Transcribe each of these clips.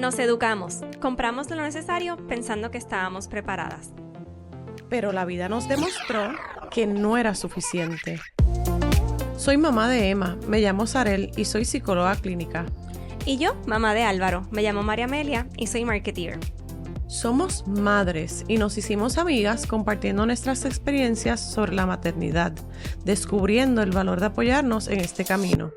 Nos educamos, compramos lo necesario pensando que estábamos preparadas. Pero la vida nos demostró que no era suficiente. Soy mamá de Emma, me llamo Sarel y soy psicóloga clínica. Y yo, mamá de Álvaro, me llamo María Amelia y soy marketeer. Somos madres y nos hicimos amigas compartiendo nuestras experiencias sobre la maternidad, descubriendo el valor de apoyarnos en este camino.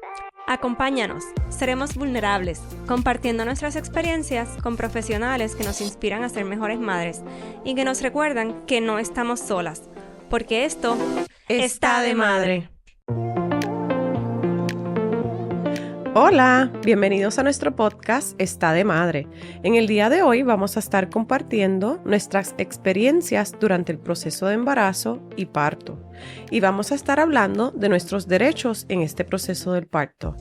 Acompáñanos, seremos vulnerables, compartiendo nuestras experiencias con profesionales que nos inspiran a ser mejores madres y que nos recuerdan que no estamos solas, porque esto está de madre. Hola, bienvenidos a nuestro podcast Está de Madre. En el día de hoy vamos a estar compartiendo nuestras experiencias durante el proceso de embarazo y parto. Y vamos a estar hablando de nuestros derechos en este proceso del parto.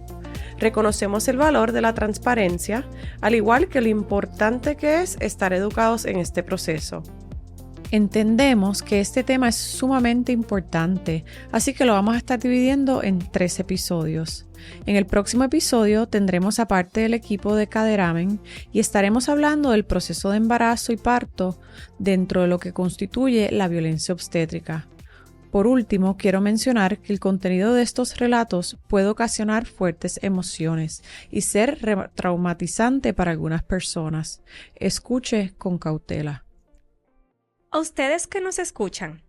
Reconocemos el valor de la transparencia, al igual que lo importante que es estar educados en este proceso. Entendemos que este tema es sumamente importante, así que lo vamos a estar dividiendo en 3 episodios. En el próximo episodio tendremos a parte del equipo de Caderamen y estaremos hablando del proceso de embarazo y parto dentro de lo que constituye la violencia obstétrica. Por último, quiero mencionar que el contenido de estos relatos puede ocasionar fuertes emociones y ser traumatizante para algunas personas. Escuche con cautela. A ustedes que nos escuchan,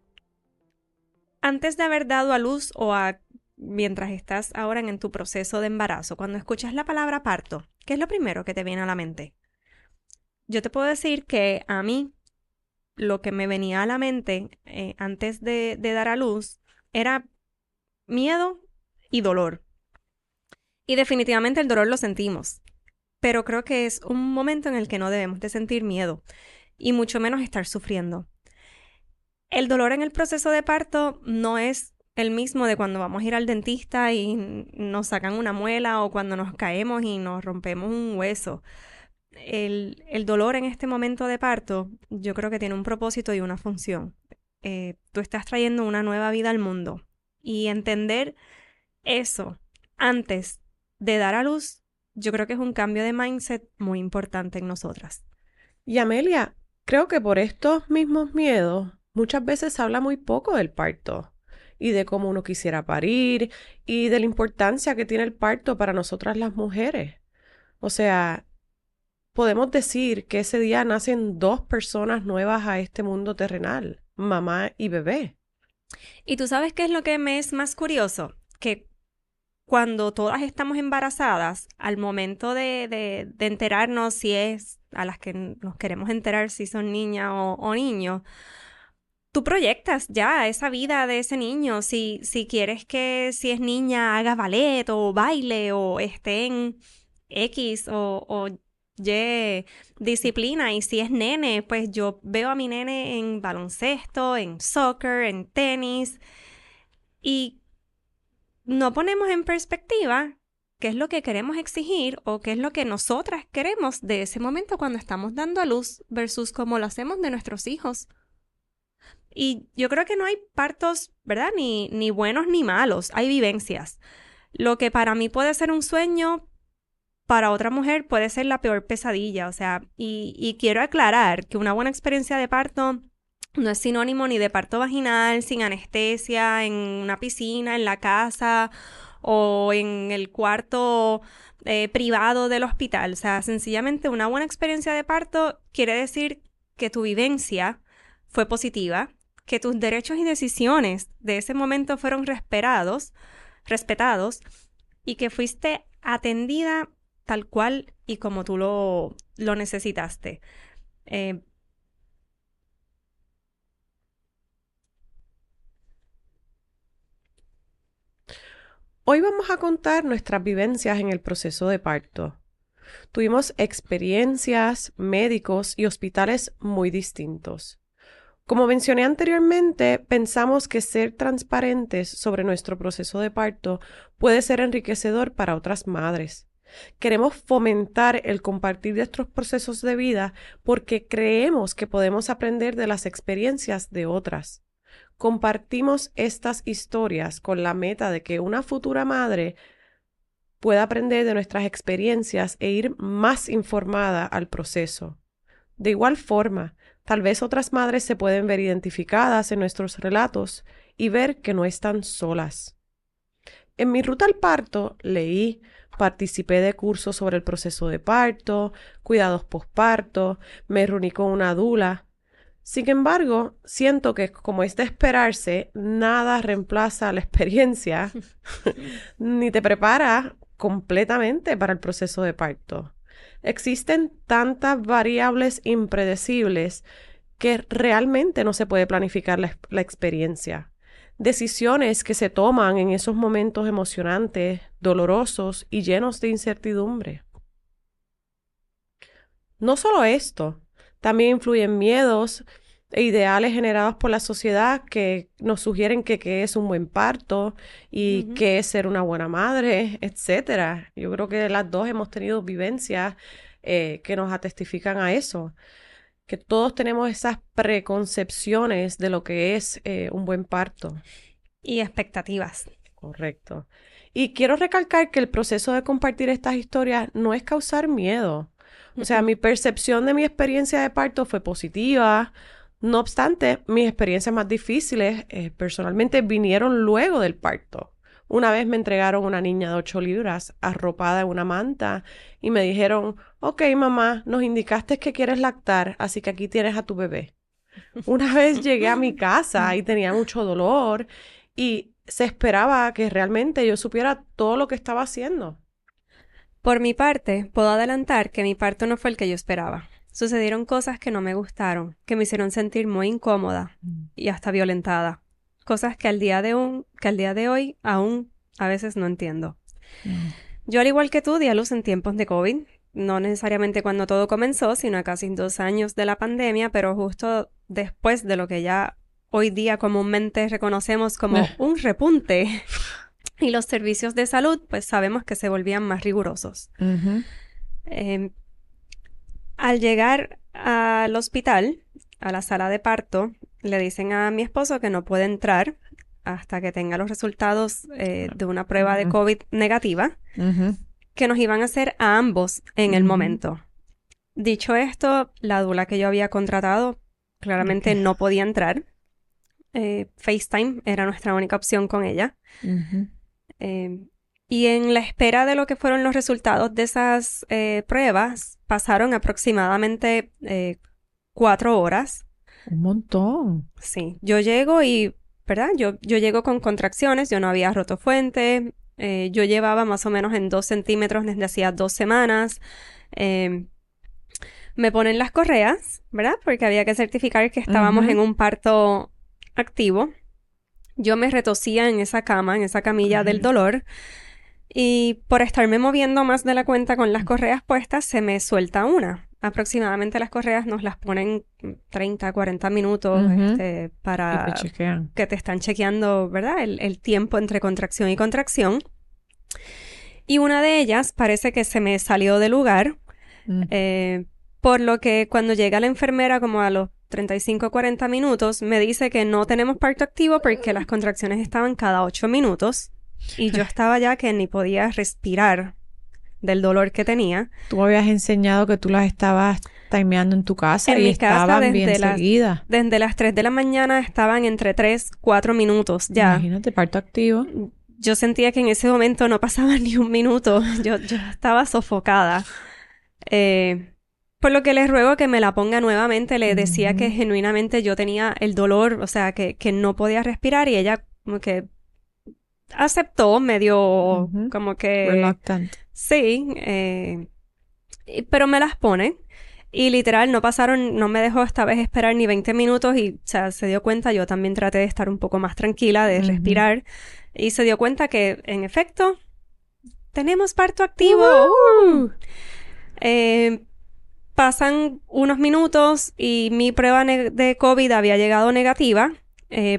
antes de haber dado a luz mientras estás ahora en tu proceso de embarazo, cuando escuchas la palabra parto, ¿qué es lo primero que te viene a la mente? Yo te puedo decir que a mí lo que me venía a la mente antes de dar a luz era miedo y dolor. Y definitivamente el dolor lo sentimos, pero creo que es un momento en el que no debemos de sentir miedo y mucho menos estar sufriendo. El dolor en el proceso de parto no es el mismo de cuando vamos a ir al dentista y nos sacan una muela o cuando nos caemos y nos rompemos un hueso. El dolor en este momento de parto yo creo que tiene un propósito y una función. Tú estás trayendo una nueva vida al mundo y entender eso antes de dar a luz, yo creo que es un cambio de mindset muy importante en nosotras. Y Amelia, creo que por estos mismos miedos muchas veces se habla muy poco del parto y de cómo uno quisiera parir y de la importancia que tiene el parto para nosotras las mujeres. O sea, podemos decir que ese día nacen 2 personas nuevas a este mundo terrenal, mamá y bebé. ¿Y tú sabes qué es lo que me es más curioso? Que cuando todas estamos embarazadas, al momento de enterarnos si es a las que nos queremos enterar si son niñas o niños, tú proyectas ya esa vida de ese niño. Si quieres que si es niña haga ballet o baile o esté en X o Y disciplina, y si es nene, pues yo veo a mi nene en baloncesto, en soccer, en tenis, y no ponemos en perspectiva qué es lo que queremos exigir o qué es lo que nosotras queremos de ese momento cuando estamos dando a luz versus cómo lo hacemos de nuestros hijos. Y yo creo que no hay partos, ¿verdad? Ni buenos ni malos, hay vivencias. Lo que para mí puede ser un sueño, para otra mujer puede ser la peor pesadilla. O sea, y quiero aclarar que una buena experiencia de parto no es sinónimo ni de parto vaginal, sin anestesia, en una piscina, en la casa o en el cuarto privado del hospital. O sea, sencillamente una buena experiencia de parto quiere decir que tu vivencia fue positiva, que tus derechos y decisiones de ese momento fueron respetados y que fuiste atendida tal cual y como tú lo necesitaste. Hoy vamos a contar nuestras vivencias en el proceso de parto. Tuvimos experiencias, médicos y hospitales muy distintos. Como mencioné anteriormente, pensamos que ser transparentes sobre nuestro proceso de parto puede ser enriquecedor para otras madres. Queremos fomentar el compartir de estos procesos de vida porque creemos que podemos aprender de las experiencias de otras. Compartimos estas historias con la meta de que una futura madre pueda aprender de nuestras experiencias e ir más informada al proceso. De igual forma, tal vez otras madres se pueden ver identificadas en nuestros relatos y ver que no están solas. En mi ruta al parto leí, participé de cursos sobre el proceso de parto, cuidados posparto, me reuní con una dula. Sin embargo, siento que, como es de esperarse, nada reemplaza la experiencia ni te prepara completamente para el proceso de parto. Existen tantas variables impredecibles que realmente no se puede planificar la experiencia. Decisiones que se toman en esos momentos emocionantes, dolorosos y llenos de incertidumbre. No solo esto, también influyen miedos e ideales generados por la sociedad que nos sugieren que es un buen parto y que es ser una buena madre, etcétera. Yo creo que las dos hemos tenido vivencias que nos atestifican a eso, que todos tenemos esas preconcepciones de lo que es un buen parto. Y expectativas. Correcto. Y quiero recalcar que el proceso de compartir estas historias no es causar miedo. O sea, mi percepción de mi experiencia de parto fue positiva. No obstante, mis experiencias más difíciles personalmente vinieron luego del parto. Una vez me entregaron una niña de 8 libras arropada en una manta y me dijeron, ok, mamá, nos indicaste que quieres lactar, así que aquí tienes a tu bebé. Una vez llegué a mi casa y tenía mucho dolor y se esperaba que realmente yo supiera todo lo que estaba haciendo. Por mi parte, puedo adelantar que mi parto no fue el que yo esperaba. Sucedieron cosas que no me gustaron, que me hicieron sentir muy incómoda y hasta violentada. Cosas que al día de hoy aún a veces no entiendo. Yo, al igual que tú, di a luz en tiempos de COVID. No necesariamente cuando todo comenzó, sino a casi 2 años de la pandemia, pero justo después de lo que ya hoy día comúnmente reconocemos como un repunte. Y los servicios de salud, pues sabemos que se volvían más rigurosos. Al llegar al hospital, a la sala de parto, le dicen a mi esposo que no puede entrar hasta que tenga los resultados de una prueba de COVID negativa, que nos iban a hacer a ambos en el momento. Dicho esto, la dula que yo había contratado claramente no podía entrar. FaceTime era nuestra única opción con ella. Y en la espera de lo que fueron los resultados de esas pruebas, pasaron aproximadamente 4 horas. Un montón. Sí, yo llego y, ¿verdad? Yo llego con contracciones, yo no había roto fuente, yo llevaba más o menos en 2 centímetros desde hacía 2 semanas. Me ponen las correas, ¿verdad? Porque había que certificar que estábamos en un parto activo. Yo me retosía en esa cama, en esa camilla del dolor. Y por estarme moviendo más de la cuenta con las correas puestas, se me suelta una. Aproximadamente las correas nos las ponen 30, 40 minutos para Y te chequean. que te están chequeando, ¿verdad? El tiempo entre contracción y contracción. Y una de ellas parece que se me salió de lugar, por lo que cuando llega la enfermera como a los 35 o 40 minutos, me dice que no tenemos parto activo porque las contracciones estaban cada 8 minutos. Y yo estaba ya que ni podía respirar del dolor que tenía. Tú habías enseñado que tú las estabas timeando en tu casa En y mi casa, estaban bien seguidas. desde las 3 de la mañana estaban entre 3, 4 minutos ya. Imagínate, parto activo. Yo sentía que en ese momento no pasaba ni un minuto. Yo estaba sofocada. Por lo que les ruego que me la ponga nuevamente. Le decía que genuinamente yo tenía el dolor, o sea, que no podía respirar y ella como que aceptó, medio como que... Reluctant. Sí, pero me las pone y literal no me dejó esta vez esperar ni 20 minutos y, o sea, se dio cuenta, yo también traté de estar un poco más tranquila, de respirar y se dio cuenta que, en efecto, tenemos parto activo. Pasan unos minutos y mi prueba de COVID había llegado negativa,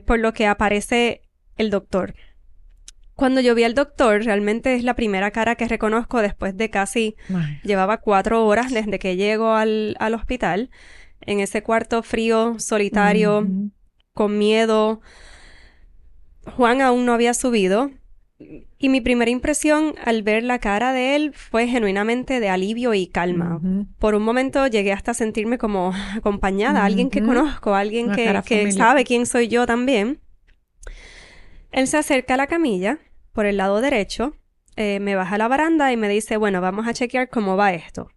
por lo que aparece el doctor. Cuando yo vi al doctor, realmente es la primera cara que reconozco después de casi... Llevaba 4 horas desde que llego al hospital, en ese cuarto frío, solitario, con miedo. Juan aún no había subido Y mi primera impresión al ver la cara de él fue genuinamente de alivio y calma. Ujú. Por un momento llegué hasta sentirme como acompañada, alguien que Ujú. conozco, alguien Una cara que familiar. sabe quién soy yo también. Él se acerca a la camilla por el lado derecho, me baja a la baranda y me dice, bueno, vamos a chequear cómo va esto.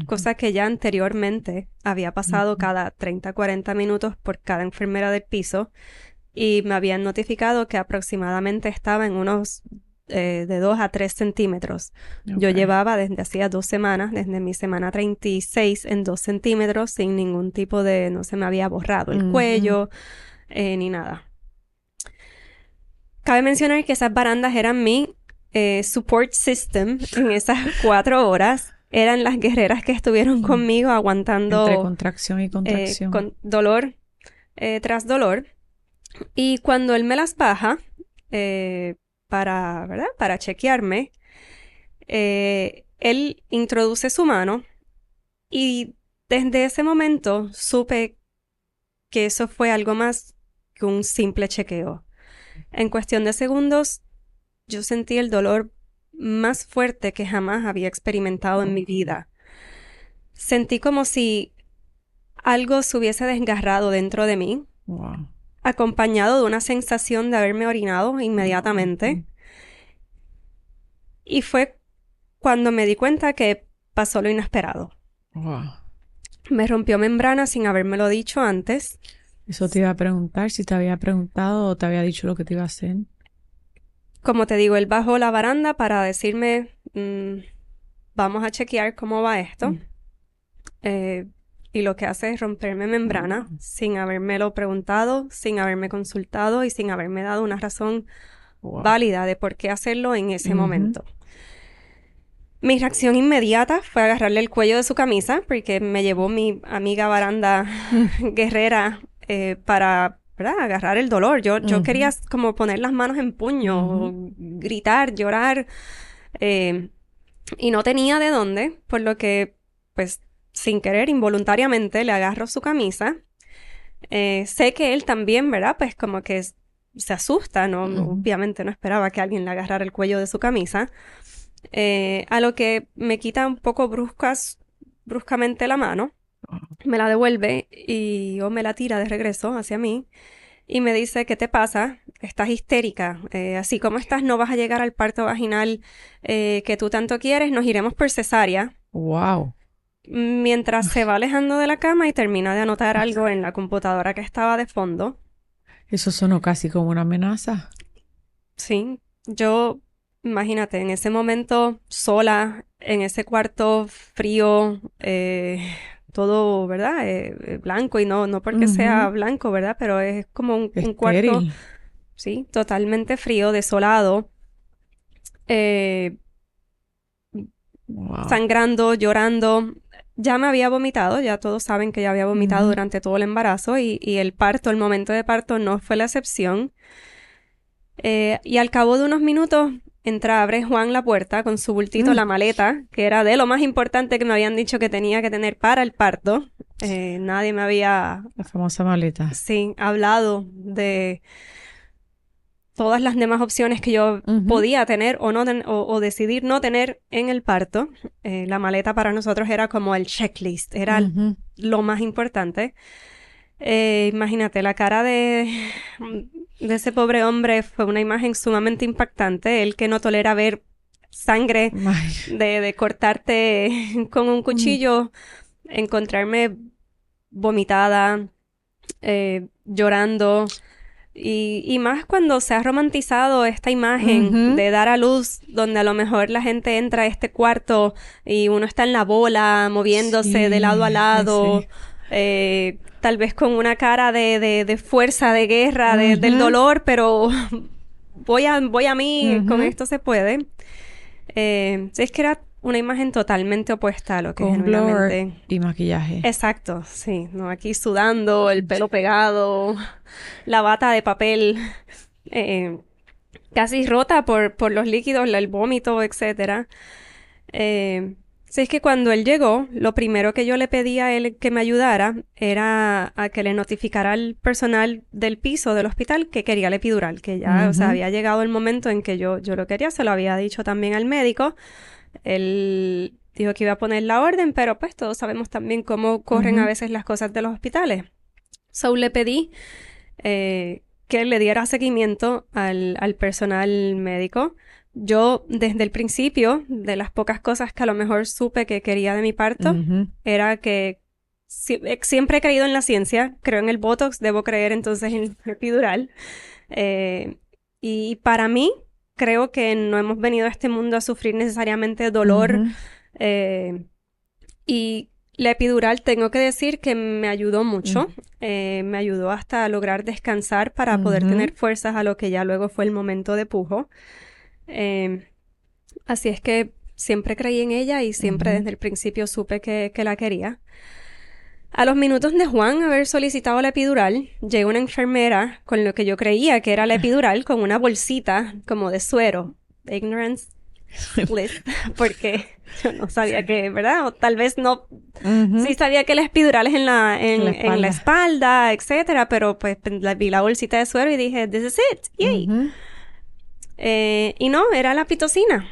Cosa que ya anteriormente había pasado Ujú. cada 30, 40 minutos por cada enfermera del piso y me habían notificado que aproximadamente estaba en unos de 2 a 3 centímetros. Yo Ok. llevaba desde hacía 2 semanas, desde mi semana 36 en 2 centímetros, sin ningún tipo de, no se me había borrado el Ujú. cuello, ni nada. Cabe mencionar que esas barandas eran mi support system en esas 4 horas. Eran las guerreras que estuvieron conmigo Entre aguantando contracción y contracción. con dolor tras dolor. Y cuando él me las baja ¿verdad? Para chequearme, él introduce su mano y desde ese momento supe que eso fue algo más que un simple chequeo. En cuestión de segundos, yo sentí el dolor más fuerte que jamás había experimentado en mi vida. Sentí como si algo se hubiese desgarrado dentro de mí, Wow. acompañado de una sensación de haberme orinado inmediatamente. Y fue cuando me di cuenta que pasó lo inesperado. Wow. Me rompió membrana sin habérmelo dicho antes. Eso te iba a preguntar si te había preguntado o te había dicho lo que te iba a hacer. Como te digo, él bajó la baranda para decirme, vamos a chequear cómo va esto. Mm. Y lo que hace es romperme membrana sin habérmelo preguntado, sin haberme consultado y sin haberme dado una razón Wow. válida de por qué hacerlo en ese Ujú. momento. Mi reacción inmediata fue agarrarle el cuello de su camisa porque me llevó mi amiga baranda guerrera para, ¿verdad? Agarrar el dolor. Yo Ujú. quería como poner las manos en puño, Ujú. gritar, llorar eh, y no tenía de dónde, por lo que pues sin querer, involuntariamente le agarro su camisa. Sé que él también, ¿verdad? Pues como que se asusta, ¿no? Ujú. Obviamente no esperaba que alguien le agarrara el cuello de su camisa. A lo que me quita un poco bruscamente la mano, me la devuelve o me la tira de regreso hacia mí y me dice, ¿qué te pasa? Estás histérica. Así como estás, no vas a llegar al parto vaginal que tú tanto quieres, nos iremos por cesárea. Wow. Mientras se va alejando de la cama y termina de anotar algo en la computadora que estaba de fondo. Eso sonó casi como una amenaza. Sí, yo, imagínate, en ese momento sola, en ese cuarto frío, todo, ¿verdad? Blanco y no porque sea Ujú. blanco, ¿verdad? Pero es como un cuarto, Estéril. sí, totalmente frío, desolado, eh, Wow. sangrando, llorando. Ya me había vomitado, ya todos saben que ya había vomitado Ujú. durante todo el embarazo y el parto, el momento de parto no fue la excepción. Y al cabo de unos minutos abre Juan la puerta con su bultito, Mm. la maleta, que era de lo más importante que me habían dicho que tenía que tener para el parto. Nadie me había, La famosa maleta. sí, hablado de todas las demás opciones que yo Ujú. podía tener o, no o decidir no tener en el parto. La maleta para nosotros era como el checklist, era Ujú. lo más importante. Imagínate, la cara de ese pobre hombre fue una imagen sumamente impactante. Él que no tolera ver sangre Ay. de cortarte con un Mm. cuchillo, encontrarme vomitada, llorando. Y más cuando se ha romantizado esta imagen Ujú. de dar a luz, donde a lo mejor la gente entra a este cuarto y uno está en la bola, moviéndose de lado Sí, a lado, ese. tal vez con una cara de fuerza, de guerra, del Ujú. dolor, pero voy a mí, con Ujú. esto se puede. Sí, es que era una imagen totalmente opuesta a lo que Con blur genuinamente... y maquillaje. Exacto, sí, ¿no? Aquí sudando, el pelo pegado, la bata de papel eh, casi rota por los líquidos, el vómito, etcétera. Eh, Sí, es que cuando él llegó, lo primero que yo le pedí a él que me ayudara era a que le notificara al personal del piso del hospital que quería la epidural, que ya, o sea, había llegado el momento en que yo lo quería, se lo había dicho también al médico. Él dijo que iba a poner la orden, pero pues todos sabemos también cómo corren a veces las cosas de los hospitales. So le pedí que le diera seguimiento al personal médico. Yo, desde el principio, de las pocas cosas que a lo mejor supe que quería de mi parto, era que siempre he creído en la ciencia, creo en el Botox, debo creer entonces en el epidural. Y para mí, creo que no hemos venido a este mundo a sufrir necesariamente dolor. Y la epidural, tengo que decir que me ayudó mucho. Me ayudó hasta lograr descansar para poder tener fuerzas a lo que ya luego fue el momento de pujo. Así es que siempre creí en ella y siempre desde el principio supe que la quería. A los minutos de Juan haber solicitado la epidural, llegó una enfermera con lo que yo creía que era la epidural, con una bolsita como de suero. Ignorance bliss, porque yo no sabía que, ¿verdad? O tal vez no. Sí sabía que la epidural es en la espalda, etcétera, pero pues vi la bolsita de suero y dije, this is it, yay. Y no, era la pitocina,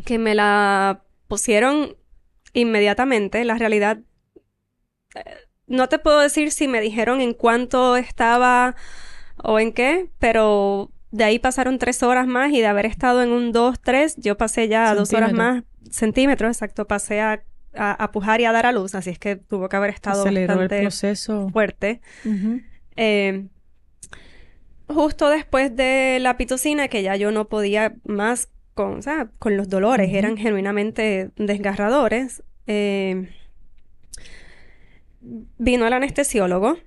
que me la pusieron inmediatamente. La realidad, no te puedo decir si me dijeron en cuánto estaba o en qué, pero de ahí pasaron 3 horas más y de haber estado en un 2, 3, yo pasé ya a 2 horas más, centímetros, exacto, pasé a pujar y a dar a luz, así es que tuvo que haber estado bastante el proceso fuerte. Justo después de la pitocina, que ya yo no podía más con los dolores, eran genuinamente desgarradores, vino el anestesiólogo.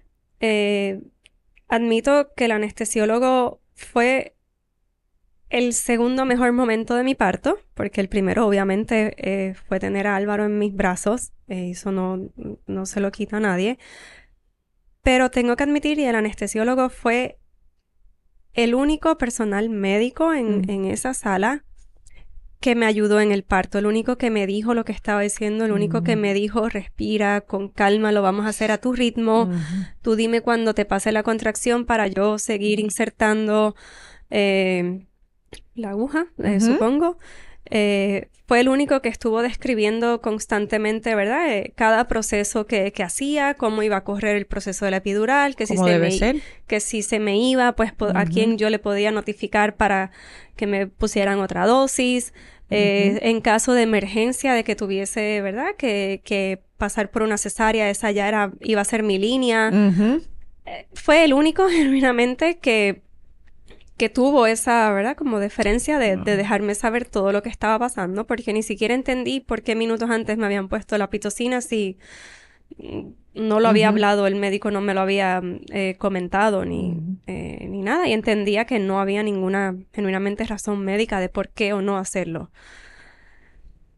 Admito que el anestesiólogo fue el segundo mejor momento de mi parto, porque el primero obviamente fue tener a Álvaro en mis brazos, eso no se lo quita a nadie, pero tengo que admitir, y el anestesiólogo fue el único personal médico en esa sala que me ayudó en el parto, el único que me dijo lo que estaba diciendo, el único que me dijo, respira, con calma, lo vamos a hacer a tu ritmo, tú dime cuando te pase la contracción para yo seguir insertando la aguja, supongo. Fue el único que estuvo describiendo constantemente, ¿verdad? Cada proceso que hacía, cómo iba a correr el proceso de la epidural, que si se me iba, pues a quién yo le podía notificar para que me pusieran otra dosis. En caso de emergencia, de que tuviese, ¿verdad? Que pasar por una cesárea, esa ya iba a ser mi línea. Fue el único, genuinamente, que tuvo esa, ¿verdad? Como deferencia de dejarme saber todo lo que estaba pasando, porque ni siquiera entendí por qué minutos antes me habían puesto la pitocina si no lo había hablado, el médico no me lo había comentado ni nada, y entendía que no había ninguna genuinamente razón médica de por qué o no hacerlo.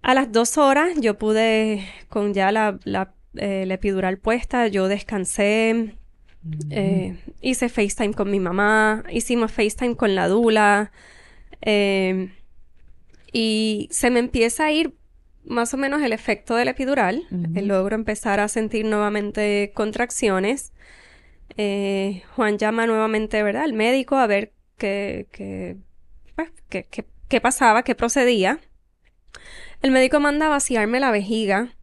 A las 2 horas yo pude, con ya la epidural puesta, yo descansé. Hice FaceTime con mi mamá, hicimos FaceTime con la dula, y se me empieza a ir más o menos el efecto de la epidural. Logro empezar a sentir nuevamente contracciones. Juan llama nuevamente, ¿verdad?, al médico a ver qué pasaba, qué procedía. El médico manda a vaciarme la vejiga,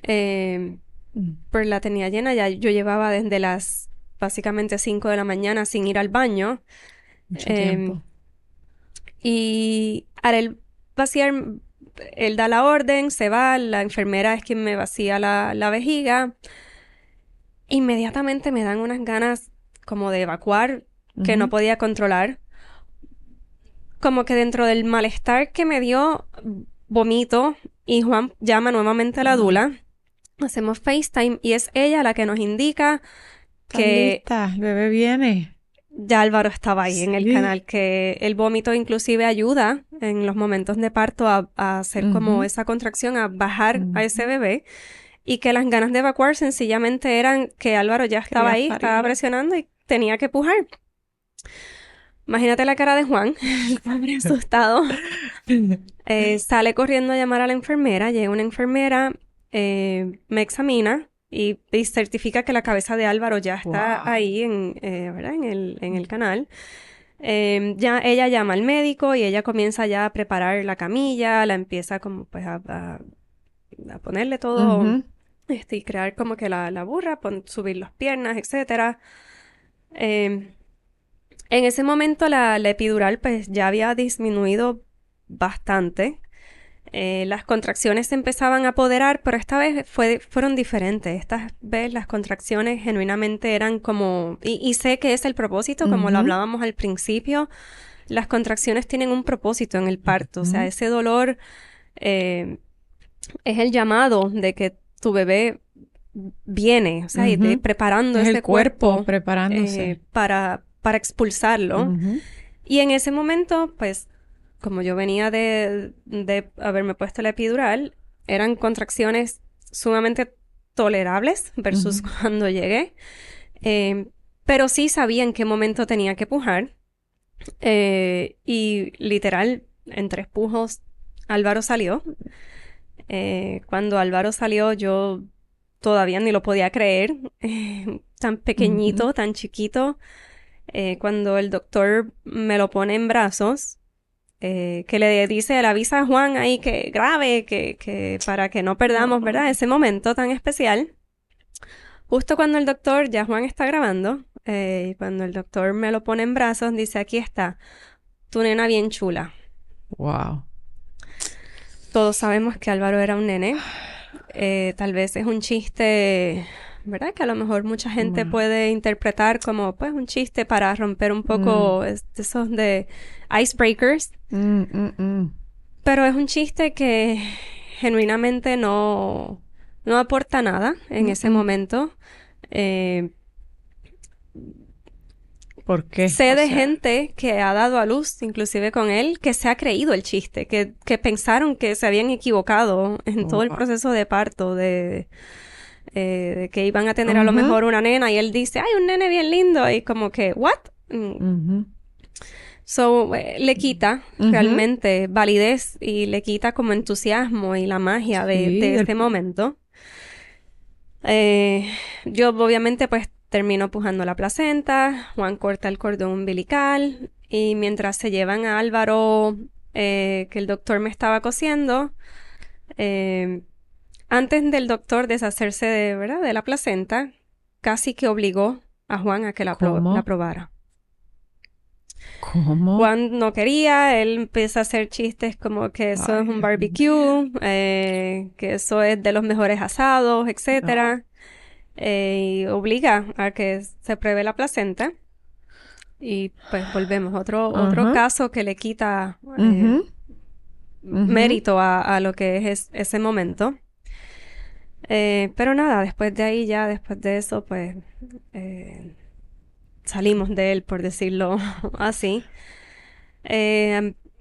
pero la tenía llena, ya yo llevaba desde las básicamente 5 de la mañana sin ir al baño. Mucho tiempo. Y al vaciar, él da la orden, se va, la enfermera es quien me vacía la vejiga. Inmediatamente me dan unas ganas como de evacuar que no podía controlar. Como que dentro del malestar que me dio, vomito y Juan llama nuevamente a la dula. Hacemos FaceTime y es ella la que nos indica que lista, el bebé viene. Ya Álvaro estaba ahí en el canal, que el vómito inclusive ayuda en los momentos de parto a hacer como esa contracción, a bajar a ese bebé, y que las ganas de evacuar sencillamente eran que Álvaro ya estaba ahí, estaba presionando y tenía que pujar. Imagínate la cara de Juan, el pobre asustado. Sale corriendo a llamar a la enfermera. Llega una enfermera, me examina y certifica que la cabeza de Álvaro ya está ahí ¿verdad? En el canal. Ya ella llama al médico y ella comienza ya a preparar la camilla, la empieza como pues a ponerle todo, y crear como que la burra, subir las piernas, etcétera. En ese momento la epidural pues ya había disminuido bastante. Las contracciones se empezaban a apoderar, pero esta vez fueron diferentes. Esta vez las contracciones genuinamente eran como... Y sé que es el propósito, como lo hablábamos al principio. Las contracciones tienen un propósito en el parto. O sea, ese dolor es el llamado de que tu bebé viene, o sea, y preparando es ese el cuerpo cuerpo preparándose para expulsarlo. Y en ese momento, pues, como yo venía de haberme puesto la epidural, eran contracciones sumamente tolerables versus cuando llegué. Pero sí sabía en qué momento tenía que pujar. Y literal, en 3 pujos, Álvaro salió. Cuando Álvaro salió, yo todavía ni lo podía creer. Tan pequeñito, tan chiquito. Cuando el doctor me lo pone en brazos, que le avisa a Juan ahí que grave, que para que no perdamos, ¿verdad? Ese momento tan especial. Justo cuando el doctor, ya Juan está grabando, cuando el doctor me lo pone en brazos, dice, aquí está, tu nena bien chula. Wow. Todos sabemos que Álvaro era un nene. Tal vez es un chiste, ¿verdad? Que a lo mejor mucha gente puede interpretar como, pues, un chiste para romper un poco esos de icebreakers. Pero es un chiste que genuinamente no aporta nada en ese momento. ¿Por qué? Sé de gente que ha dado a luz, inclusive con él, que se ha creído el chiste, que pensaron que se habían equivocado en todo el proceso de parto, de que iban a tener a lo mejor una nena y él dice, ¡ay, un nene bien lindo! Y como que, ¿what? So, le quita realmente validez y le quita como entusiasmo y la magia de este momento. Yo obviamente pues termino pujando la placenta, Juan corta el cordón umbilical y mientras se llevan a Álvaro, que el doctor me estaba cosiendo, antes del doctor deshacerse ¿verdad? De la placenta, casi que obligó a Juan a que la probara. ¿Cómo? Juan no quería, él empieza a hacer chistes como que eso es un barbecue, que eso es de los mejores asados, etcétera. Y obliga a que se pruebe la placenta. Y pues volvemos. Otro caso que le quita mérito a lo que es ese momento. Pero nada, después de ahí ya, después de eso, pues salimos de él, por decirlo así.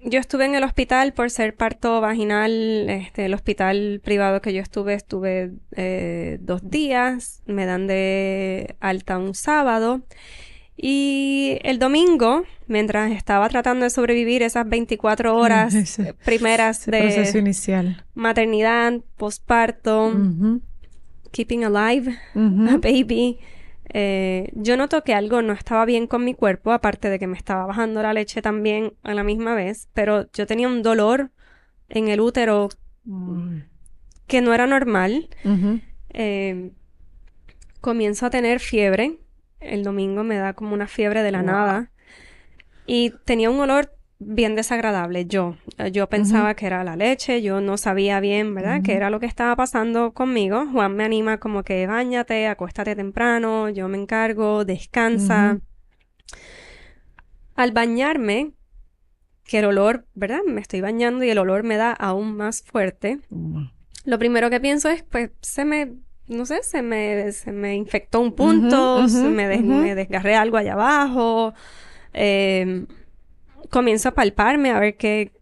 Yo estuve en el hospital por ser parto vaginal. El hospital privado que yo estuve 2 días. Me dan de alta un sábado. Y el domingo, mientras estaba tratando de sobrevivir esas 24 horas primeras de proceso inicial, maternidad, posparto, keeping alive a baby, yo noto que algo no estaba bien con mi cuerpo, aparte de que me estaba bajando la leche también a la misma vez, pero yo tenía un dolor en el útero que no era normal. Comienzo a tener fiebre. El domingo me da como una fiebre de la nada. Y tenía un olor bien desagradable. Yo pensaba que era la leche. Yo no sabía bien, ¿verdad? Qué era lo que estaba pasando conmigo. Juan me anima como que báñate, acuéstate temprano. Yo me encargo, descansa. Al bañarme, que el olor, ¿verdad? Me estoy bañando y el olor me da aún más fuerte. Lo primero que pienso es, pues, se me infectó un punto, me desgarré algo allá abajo. Comienzo a palparme a ver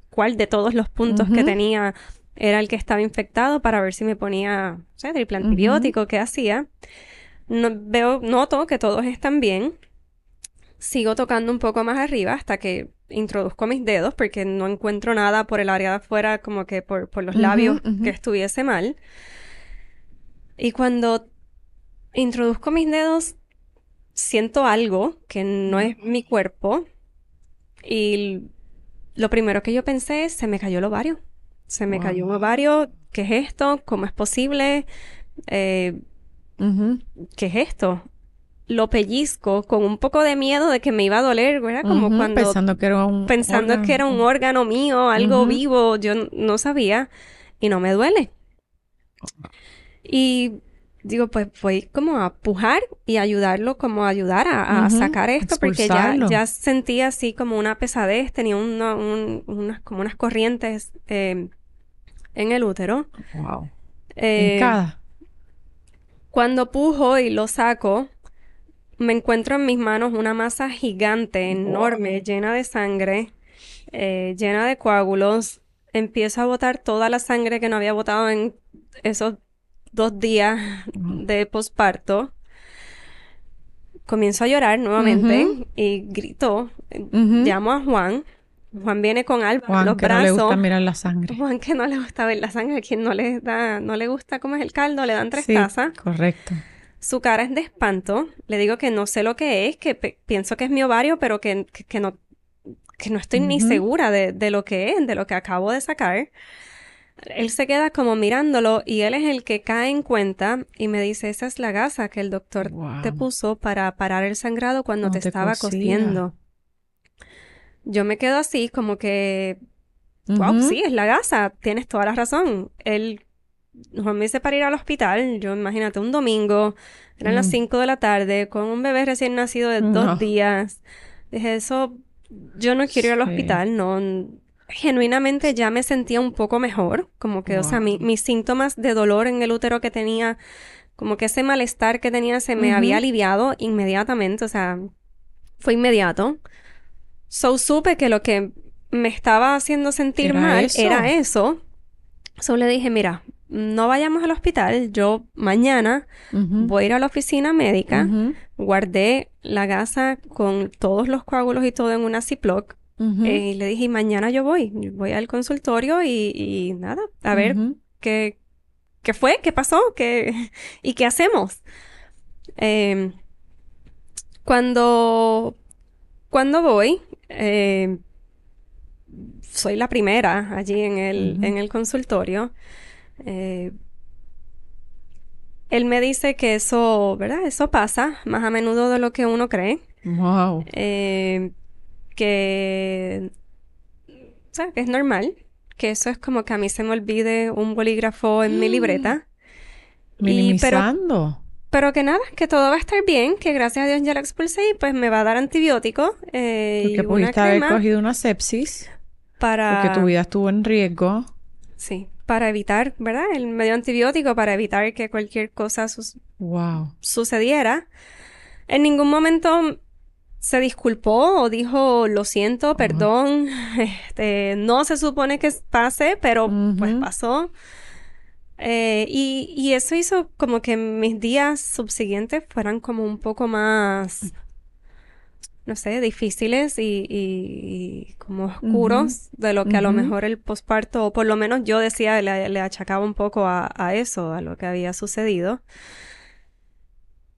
cuál de todos los puntos que tenía era el que estaba infectado para ver si me ponía, triple antibiótico, qué hacía. Noto que todos están bien. Sigo tocando un poco más arriba hasta que introduzco mis dedos porque no encuentro nada por el área de afuera, como que por los labios que estuviese mal. Y cuando introduzco mis dedos, siento algo que no es mi cuerpo. Y lo primero que yo pensé es, se me cayó el ovario. Se me cayó un ovario. ¿Qué es esto? ¿Cómo es posible? ¿Qué es esto? Lo pellizco con un poco de miedo de que me iba a doler, ¿verdad? Como cuando... Pensando que era un órgano mío, algo vivo, yo no sabía y no me duele. Y digo, pues voy como a pujar y ayudarlo, como a ayudar a sacar esto, porque ya sentía así como una pesadez, tenía como unas corrientes en el útero. Wow. En cada. Cuando pujo y lo saco, me encuentro en mis manos una masa gigante, enorme, llena de sangre, llena de coágulos. Empiezo a botar toda la sangre que no había botado en esos 2 días de posparto. Comienzo a llorar nuevamente y grito. Llamo a Juan. Juan viene con Alba en los Juan, que no le gusta mirar la sangre. Juan, que no le gusta ver la sangre, quien no le gusta cómo es el caldo, le dan 3 Sí, tazas. correcto. Su cara es de espanto. Le digo que no sé lo que es, que pienso que es mi ovario, pero que no estoy ni segura de lo que es, de lo que acabo de sacar. Él se queda como mirándolo y él es el que cae en cuenta y me dice, esa es la gasa que el doctor te puso para parar el sangrado cuando te estaba cosiendo. Yo me quedo así como que, wow, sí, es la gasa, tienes toda la razón. Juan me dice para ir al hospital, yo imagínate, un domingo, eran las 5 de la tarde, con un bebé recién nacido de 2 días. Dije, eso, yo no quiero ir al hospital, no. Genuinamente ya me sentía un poco mejor, como que, o sea, mis síntomas de dolor en el útero que tenía, como que ese malestar que tenía se me había aliviado inmediatamente, o sea, fue inmediato. Supe que lo que me estaba haciendo sentir mal era eso. Le dije, mira, no vayamos al hospital, yo mañana voy a ir a la oficina médica, guardé la gasa con todos los coágulos y todo en una Ziploc, y le dije, mañana yo voy al consultorio y nada, a ver qué fue, qué pasó, y qué hacemos. Cuando voy, soy la primera allí en el consultorio. Él me dice que eso, ¿verdad? Eso pasa más a menudo de lo que uno cree. Wow. Que, o sea, que es normal. Que eso es como que a mí se me olvide un bolígrafo en mi libreta. Minimizando. Pero que nada, que todo va a estar bien, que gracias a Dios ya lo expulsé y pues me va a dar antibiótico y una pudiste haber crema cogido una sepsis. para... Porque tu vida estuvo en riesgo. Sí, para evitar, ¿verdad? El medio antibiótico para evitar que cualquier cosa sucediera. En ningún momento se disculpó o dijo, lo siento, perdón, no se supone que pase, pero pues pasó. Y eso hizo como que mis días subsiguientes fueran como un poco más, no sé, difíciles y como oscuros de lo que a lo mejor el posparto, o por lo menos yo decía, le achacaba un poco a eso, a lo que había sucedido.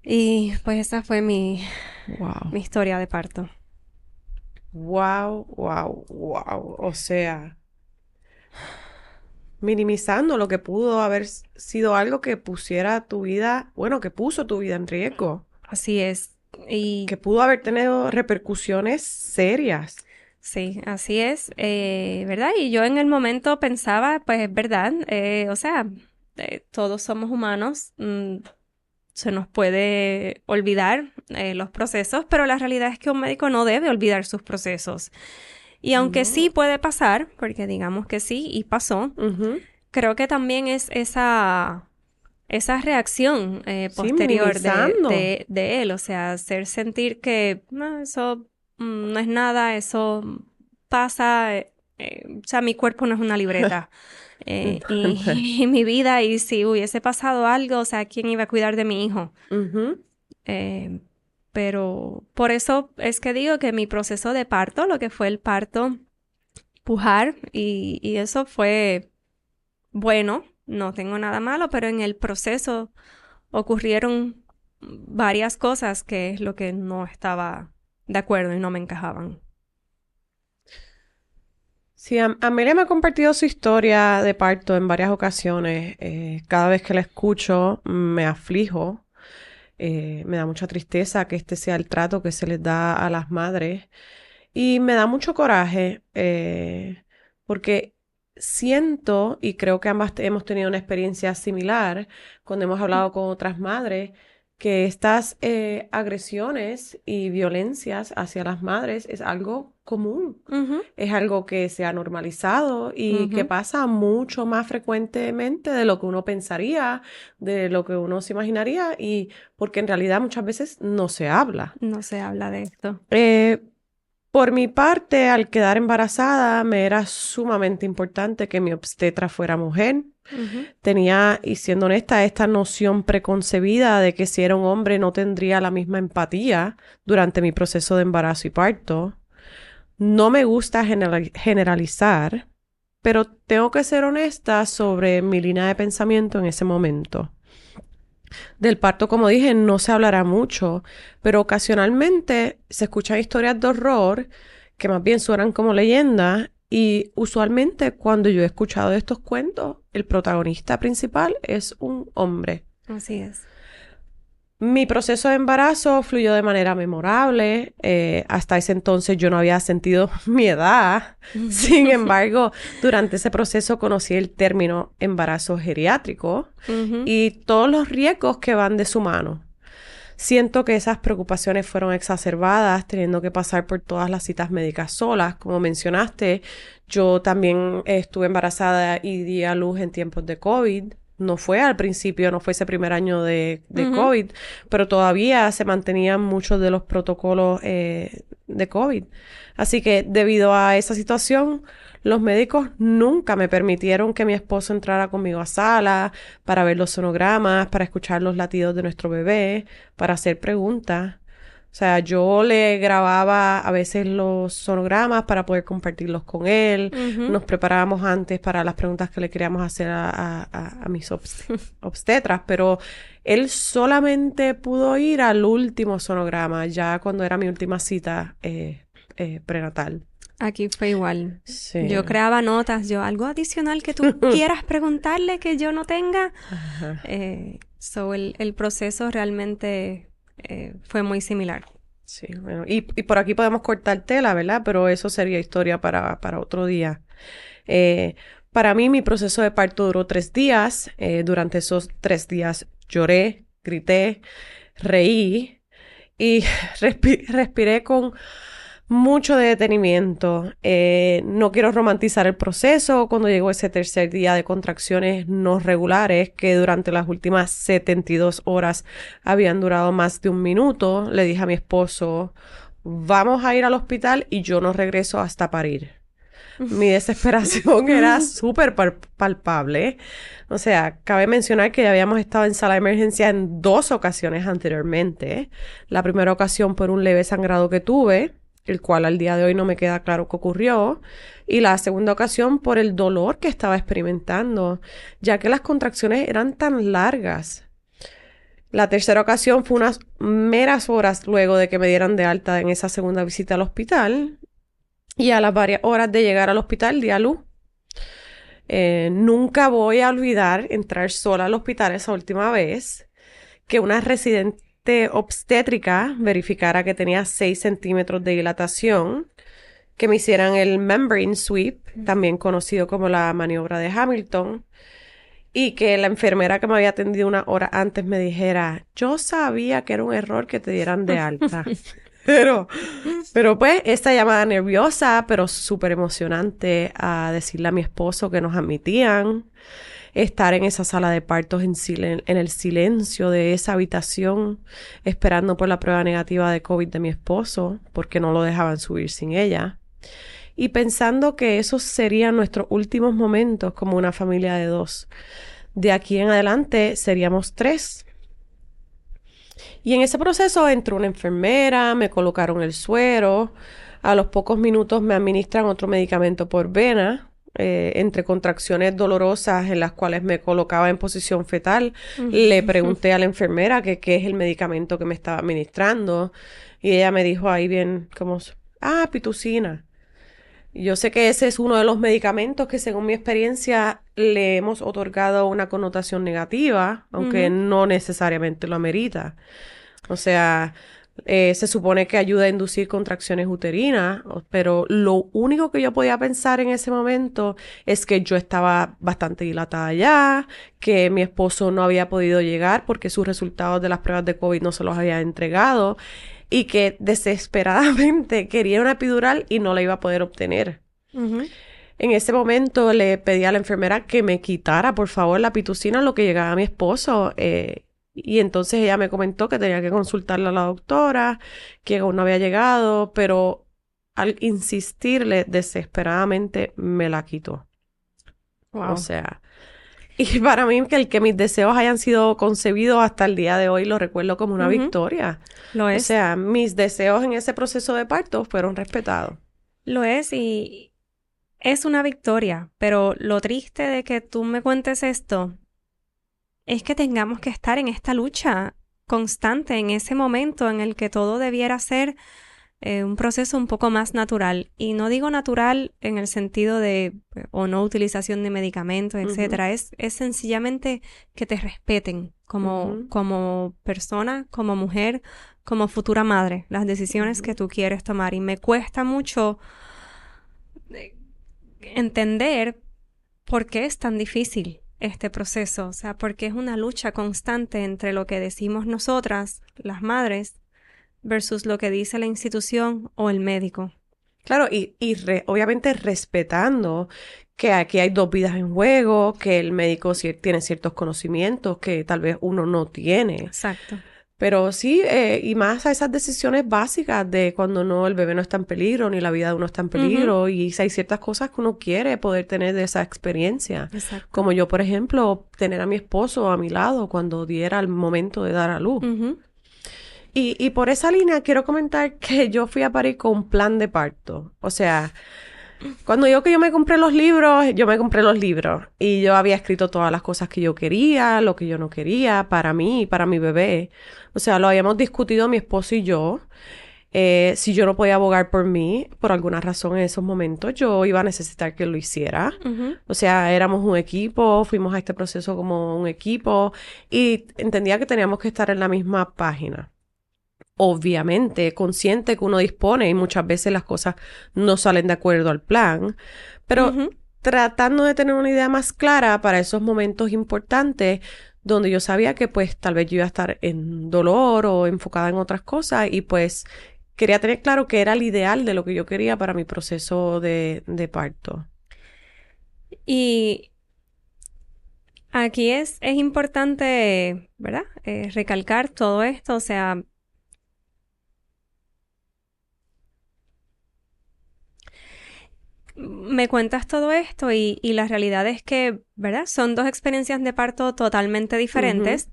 Y pues esa fue mi historia de parto. Wow, wow, wow. O sea, minimizando lo que pudo haber sido algo que pusiera tu vida, bueno, que puso tu vida en riesgo. Así es. Y que pudo haber tenido repercusiones serias. Sí, así es, ¿verdad? Y yo en el momento pensaba, pues es verdad, o sea, todos somos humanos, se nos puede olvidar los procesos, pero la realidad es que un médico no debe olvidar sus procesos. Y aunque sí puede pasar, porque digamos que sí, y pasó, creo que también es esa reacción posterior de él, o sea, hacer sentir que no, eso no es nada, eso pasa, o sea, mi cuerpo no es una libreta. Y mi vida, y si hubiese pasado algo, o sea, ¿quién iba a cuidar de mi hijo? Pero por eso es que digo que mi proceso de parto, lo que fue el parto pujar, y eso fue bueno, no tengo nada malo, pero en el proceso ocurrieron varias cosas que es lo que no estaba de acuerdo y no me encajaban. Sí, Amelia me ha compartido su historia de parto en varias ocasiones. Cada vez que la escucho me aflijo. Me da mucha tristeza que este sea el trato que se les da a las madres. Y me da mucho coraje porque siento, y creo que ambas hemos tenido una experiencia similar cuando hemos hablado con otras madres, que estas agresiones y violencias hacia las madres es algo común. Ujú, Es algo que se ha normalizado y que ujú. pasa mucho más frecuentemente de lo que uno pensaría, de lo que uno se imaginaría, y porque en realidad muchas veces no se habla. No se habla de esto. Por mi parte, al quedar embarazada, me era sumamente importante que mi obstetra fuera mujer. Ujú, Tenía, y siendo honesta, esta noción preconcebida de que si era un hombre no tendría la misma empatía durante mi proceso de embarazo y parto. No me gusta generalizar, pero tengo que ser honesta sobre mi línea de pensamiento en ese momento. Del parto, como dije, no se hablará mucho, pero ocasionalmente se escuchan historias de horror que más bien suenan como leyendas y usualmente cuando yo he escuchado estos cuentos, el protagonista principal es un hombre. así es. Mi proceso de embarazo fluyó de manera memorable. Hasta ese entonces yo no había sentido mi edad. Sin embargo, durante ese proceso conocí el término embarazo geriátrico Ujú, y todos los riesgos que van de su mano. Siento que esas preocupaciones fueron exacerbadas teniendo que pasar por todas las citas médicas solas. Como mencionaste, yo también estuve embarazada y di a luz en tiempos de COVID. No fue al principio, no fue ese primer año de ujú. COVID, pero todavía se mantenían muchos de los protocolos de COVID. Así que debido a esa situación, los médicos nunca me permitieron que mi esposo entrara conmigo a sala para ver los sonogramas, para escuchar los latidos de nuestro bebé, para hacer preguntas. O sea, yo le grababa a veces los sonogramas para poder compartirlos con él. Ujú. Nos preparábamos antes para las preguntas que le queríamos hacer a mis obstetras, pero él solamente pudo ir al último sonograma, ya cuando era mi última cita prenatal. Aquí fue igual. Sí. Yo creaba notas, yo algo adicional que tú quieras preguntarle que yo no tenga. Ajá. El proceso realmente fue muy similar. Sí, bueno, y por aquí podemos cortar tela, ¿verdad? Pero eso sería historia para otro día. Eh, para mí, mi proceso de parto duró 3 días. Durante esos 3 días lloré, grité, reí y respiré con mucho detenimiento. No quiero romantizar el proceso. Cuando llegó ese tercer día de contracciones no regulares, que durante las últimas 72 horas habían durado más de un minuto, le dije a mi esposo, vamos a ir al hospital y yo no regreso hasta parir. Mi desesperación era súper palpable. O sea, cabe mencionar que ya habíamos estado en sala de emergencia en 2 ocasiones anteriormente. La primera ocasión por un leve sangrado que tuve, el cual al día de hoy no me queda claro qué ocurrió. Y la segunda ocasión por el dolor que estaba experimentando, ya que las contracciones eran tan largas. La tercera ocasión fue unas meras horas luego de que me dieran de alta en esa segunda visita al hospital. Y a las varias horas de llegar al hospital di a luz. Nunca voy a olvidar entrar sola al hospital esa última vez, que una residente obstétrica verificara que tenía 6 centímetros de dilatación, que me hicieran el membrane sweep, también conocido como la maniobra de Hamilton, y que la enfermera que me había atendido 1 hora antes me dijera, yo sabía que era un error que te dieran de alta. Pero pues, esta llamada nerviosa, pero súper emocionante a decirle a mi esposo que nos admitían, estar en esa sala de partos en el silencio de esa habitación, esperando por la prueba negativa de COVID de mi esposo, porque no lo dejaban subir sin ella, y pensando que esos serían nuestros últimos momentos como una familia de 2. De aquí en adelante seríamos 3. Y en ese proceso entró una enfermera, me colocaron el suero, a los pocos minutos me administran otro medicamento por vena, entre contracciones dolorosas en las cuales me colocaba en posición fetal. Le pregunté a la enfermera que qué es el medicamento que me estaba administrando y ella me dijo ahí bien como, pitocina. Y yo sé que ese es uno de los medicamentos que según mi experiencia le hemos otorgado una connotación negativa, aunque no necesariamente lo amerita. O sea, se supone que ayuda a inducir contracciones uterinas, pero lo único que yo podía pensar en ese momento es que yo estaba bastante dilatada ya, que mi esposo no había podido llegar porque sus resultados de las pruebas de COVID no se los había entregado y que desesperadamente quería una epidural y no la iba a poder obtener. En ese momento le pedí a la enfermera que me quitara, por favor, la pitocina en lo que llegaba a mi esposo. Y entonces ella me comentó que tenía que consultarle a la doctora, que aún no había llegado, pero al insistirle desesperadamente me la quitó. Wow. O sea, y para mí que mis deseos hayan sido concebidos hasta el día de hoy lo recuerdo como una victoria. Lo es. O sea, mis deseos en ese proceso de parto fueron respetados. Lo es y es una victoria, pero lo triste de que tú me cuentes esto es que tengamos que estar en esta lucha constante en ese momento en el que todo debiera ser un proceso un poco más natural. Y no digo natural en el sentido de o no utilización de medicamentos, etcétera. Es sencillamente que te respeten como persona, como mujer, como futura madre, las decisiones que tú quieres tomar. Y me cuesta mucho entender por qué es tan difícil este proceso, o sea, porque es una lucha constante entre lo que decimos nosotras, las madres, versus lo que dice la institución o el médico. Claro, obviamente respetando que aquí hay dos vidas en juego, que el médico tiene ciertos conocimientos que tal vez uno no tiene. Exacto. Pero sí, y más a esas decisiones básicas de cuando el bebé no está en peligro, ni la vida de uno está en peligro, y hay ciertas cosas que uno quiere poder tener de esa experiencia. Exacto. Como yo, por ejemplo, tener a mi esposo a mi lado cuando diera el momento de dar a luz. Y por esa línea quiero comentar que yo fui a parir con un plan de parto. O sea, cuando digo que yo me compré los libros, yo me compré los libros. Y yo había escrito todas las cosas que yo quería, lo que yo no quería, para mí y para mi bebé. O sea, lo habíamos discutido mi esposo y yo. Si yo no podía abogar por mí, por alguna razón en esos momentos, yo iba a necesitar que lo hiciera. O sea, éramos un equipo, fuimos a este proceso como un equipo y entendía que teníamos que estar en la misma página. Obviamente, consciente que uno dispone y muchas veces las cosas no salen de acuerdo al plan, pero tratando de tener una idea más clara para esos momentos importantes donde yo sabía que pues tal vez yo iba a estar en dolor o enfocada en otras cosas y pues quería tener claro que era el ideal de lo que yo quería para mi proceso de parto. Y aquí es importante, ¿verdad? Recalcar todo esto, o sea, me cuentas todo esto y la realidad es que, ¿verdad? Son dos experiencias de parto totalmente diferentes.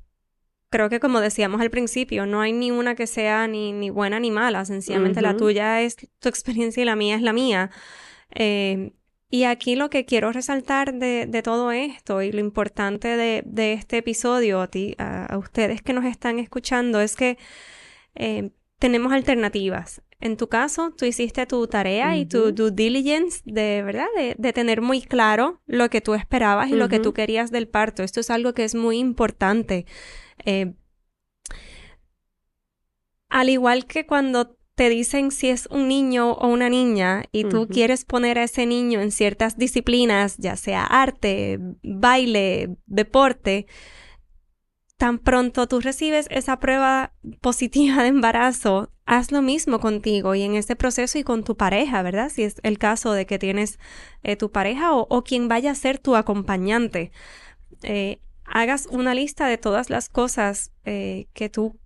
Creo que como decíamos al principio, no hay ni una que sea ni buena ni mala. Sencillamente la tuya es tu experiencia y la mía es la mía. Y aquí lo que quiero resaltar de todo esto y lo importante de este episodio a ustedes que nos están escuchando es que tenemos alternativas. En tu caso, tú hiciste tu tarea y tu due diligence ¿verdad? De tener muy claro lo que tú esperabas y lo que tú querías del parto. Esto es algo que es muy importante. Al igual que cuando te dicen si es un niño o una niña y tú quieres poner a ese niño en ciertas disciplinas, ya sea arte, baile, deporte, tan pronto tú recibes esa prueba positiva de embarazo, haz lo mismo contigo y en este proceso y con tu pareja, ¿verdad? Si es el caso de que tienes tu pareja o quien vaya a ser tu acompañante. Hagas una lista de todas las cosas que tú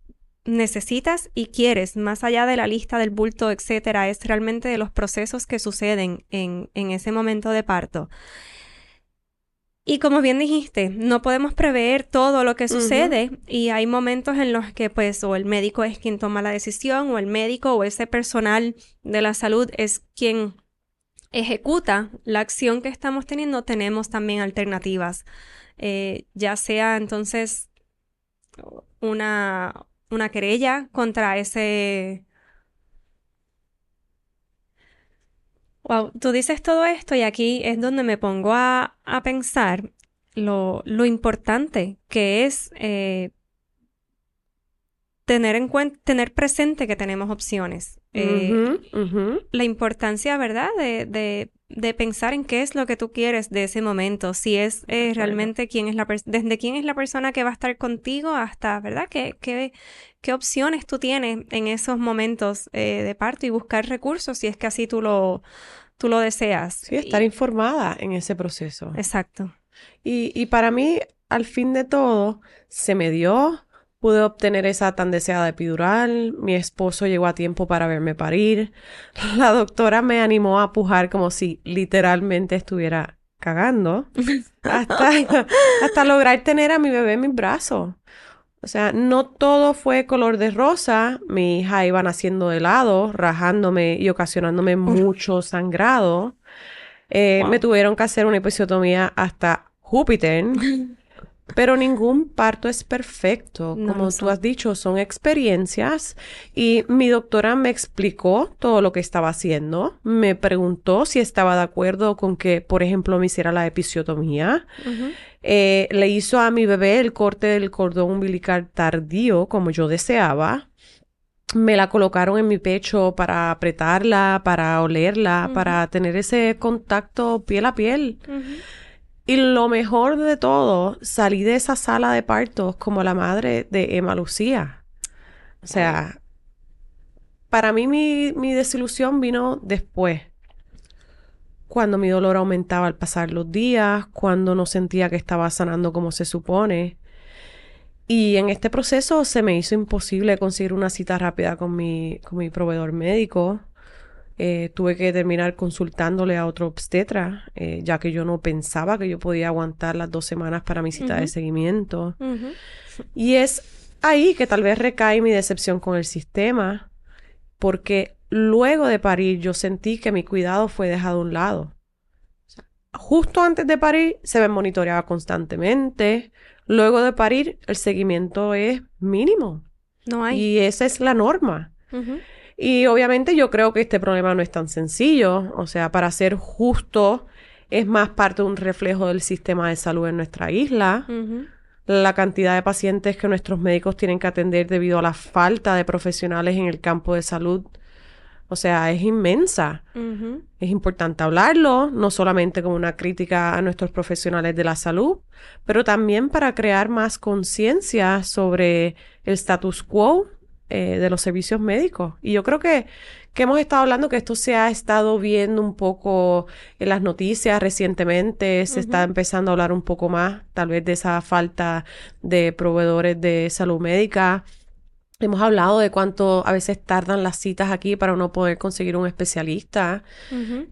necesitas y quieres, más allá de la lista del bulto, etcétera, es realmente de los procesos que suceden en ese momento de parto. Y como bien dijiste, no podemos prever todo lo que sucede y hay momentos en los que pues o el médico es quien toma la decisión o el médico o ese personal de la salud es quien ejecuta la acción que estamos teniendo. Tenemos también alternativas, ya sea entonces una querella contra ese... Wow, tú dices todo esto y aquí es donde me pongo a pensar lo importante que es tener presente que tenemos opciones. La importancia, ¿verdad? De pensar en qué es lo que tú quieres de ese momento. Si es realmente desde quién es la persona que va a estar contigo hasta, ¿verdad? ¿Qué opciones tú tienes en esos momentos de parto y buscar recursos si es que así tú lo deseas. Sí, estar informada en ese proceso. Exacto. Y para mí, al fin de todo, se me dio, pude obtener esa tan deseada epidural, mi esposo llegó a tiempo para verme parir, la doctora me animó a pujar como si literalmente estuviera cagando, hasta lograr tener a mi bebé en mis brazos. O sea, no todo fue color de rosa. Mi hija iba naciendo de lado, rajándome y ocasionándome mucho sangrado. Me tuvieron que hacer una episiotomía hasta Júpiter. Pero ningún parto es perfecto. No Como lo tú son. has dicho, son experiencias. Y mi doctora me explicó todo lo que estaba haciendo. Me preguntó si estaba de acuerdo con que, por ejemplo, me hiciera la episiotomía. Le hizo a mi bebé el corte del cordón umbilical tardío, como yo deseaba. Me la colocaron en mi pecho para apretarla, para olerla, para tener ese contacto piel a piel. Y lo mejor de todo, salí de esa sala de partos como la madre de Emma Lucía. O sea, para mí mi desilusión vino después, cuando mi dolor aumentaba al pasar los días, cuando no sentía que estaba sanando como se supone. Y en este proceso se me hizo imposible conseguir una cita rápida con mi proveedor médico. Tuve que terminar consultándole a otro obstetra, ya que yo no pensaba que yo podía aguantar las 2 semanas para mi cita de seguimiento. Y es ahí que tal vez recae mi decepción con el sistema, porque luego de parir yo sentí que mi cuidado fue dejado a un lado. Justo antes de parir se me monitoreaba constantemente. Luego de parir el seguimiento es mínimo. No hay. Y esa es la norma. Y obviamente yo creo que este problema no es tan sencillo. O sea, para ser justo, es más parte de un reflejo del sistema de salud en nuestra isla. La cantidad de pacientes que nuestros médicos tienen que atender debido a la falta de profesionales en el campo de salud, o sea, es inmensa. Es importante hablarlo, no solamente como una crítica a nuestros profesionales de la salud, pero también para crear más conciencia sobre el status quo de los servicios médicos. Y yo creo que hemos estado hablando que esto se ha estado viendo un poco en las noticias recientemente. Se está empezando a hablar un poco más, tal vez, de esa falta de proveedores de salud médica. Hemos hablado de cuánto a veces tardan las citas aquí para uno poder conseguir un especialista.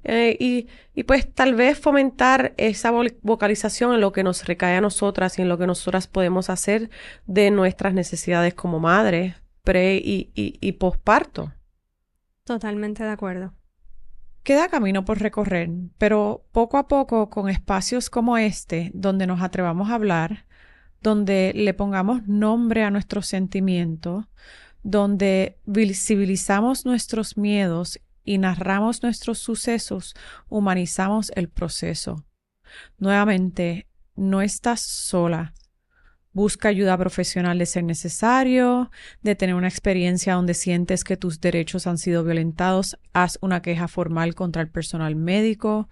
Y pues tal vez fomentar esa vocalización en lo que nos recae a nosotras y en lo que nosotras podemos hacer de nuestras necesidades como madres, pre y posparto. Totalmente de acuerdo. Queda camino por recorrer, pero poco a poco, con espacios como este, donde nos atrevamos a hablar, donde le pongamos nombre a nuestros sentimientos, donde visibilizamos nuestros miedos y narramos nuestros sucesos, humanizamos el proceso. Nuevamente, no estás sola. Busca ayuda profesional de ser necesario, de tener una experiencia donde sientes que tus derechos han sido violentados, haz una queja formal contra el personal médico.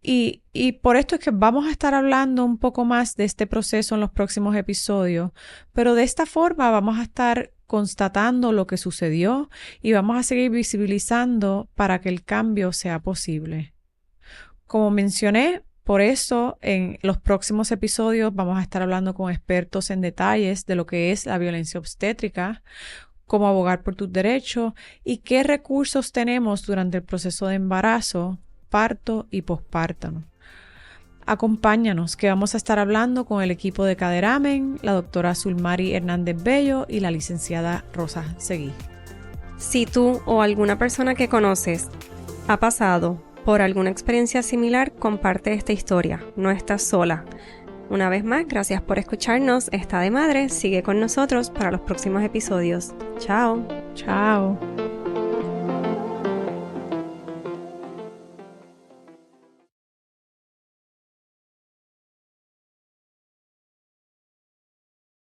Y por esto es que vamos a estar hablando un poco más de este proceso en los próximos episodios, pero de esta forma vamos a estar constatando lo que sucedió y vamos a seguir visibilizando para que el cambio sea posible. Como mencioné, por eso en los próximos episodios vamos a estar hablando con expertos en detalles de lo que es la violencia obstétrica, cómo abogar por tus derechos y qué recursos tenemos durante el proceso de embarazo, parto y posparto. Acompáñanos, que vamos a estar hablando con el equipo de Caderamen, la doctora Zulmari Hernández Bello y la licenciada Rosa Seguí. Si tú o alguna persona que conoces ha pasado por alguna experiencia similar, comparte esta historia. No estás sola. Una vez más, gracias por escucharnos. Está de Madre sigue con nosotros para los próximos episodios. Chao. Chao.